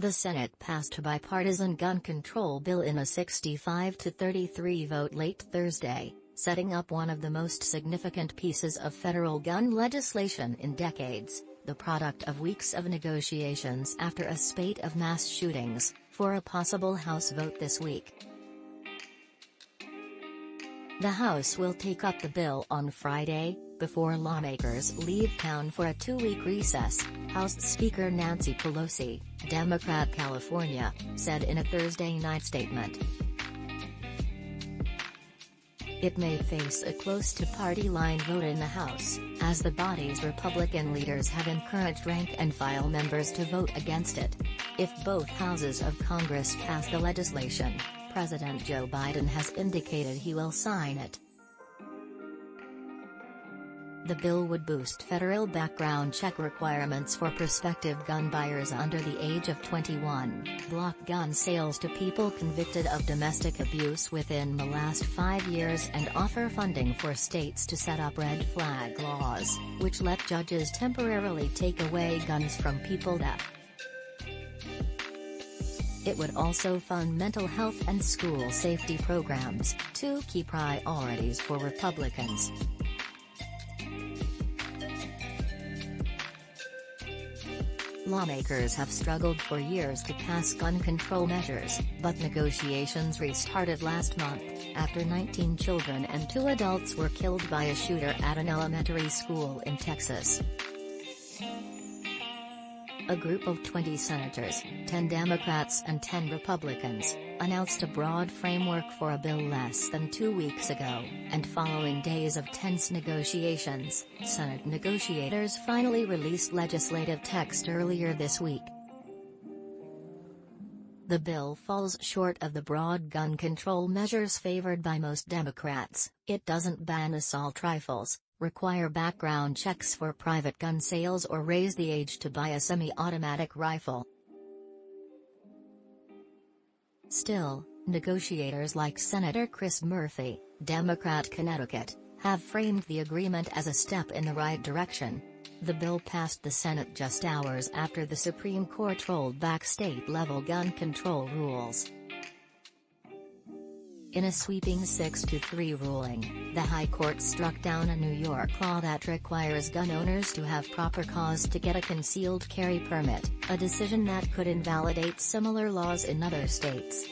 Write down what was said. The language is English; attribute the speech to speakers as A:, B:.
A: The Senate passed a bipartisan gun control bill in a 65-33 vote late Thursday, setting up one of the most significant pieces of federal gun legislation in decades, the product of weeks of negotiations after a spate of mass shootings, for a possible House vote this week. The House will take up the bill on Friday, before lawmakers leave town for a two-week recess, House Speaker Nancy Pelosi, Democrat California, said in a Thursday night statement. It may face a close-to-party line vote in the House, as the body's Republican leaders have encouraged rank-and-file members to vote against it. If both houses of Congress pass the legislation, President Joe Biden has indicated he will sign it. The bill would boost federal background check requirements for prospective gun buyers under the age of 21, block gun sales to people convicted of domestic abuse within the last 5 years, and offer funding for states to set up red flag laws, which let judges temporarily take away guns from people that. It would also fund mental health and school safety programs, two key priorities for Republicans. Lawmakers have struggled for years to pass gun control measures, but negotiations restarted last month, after 19 children and 2 adults were killed by a shooter at an elementary school in Texas. A group of 20 senators, 10 Democrats and 10 Republicans, announced a broad framework for a bill less than 2 weeks ago, and following days of tense negotiations, Senate negotiators finally released legislative text earlier this week. The bill falls short of the broad gun control measures favored by most Democrats. It doesn't ban assault rifles, require background checks for private gun sales, or raise the age to buy a semi-automatic rifle. Still, negotiators like Senator Chris Murphy, Democrat Connecticut, have framed the agreement as a step in the right direction. The bill passed the Senate just hours after the Supreme Court rolled back state-level gun control rules. In a sweeping 6-3 ruling, the High Court struck down a New York law that requires gun owners to have proper cause to get a concealed carry permit, a decision that could invalidate similar laws in other states.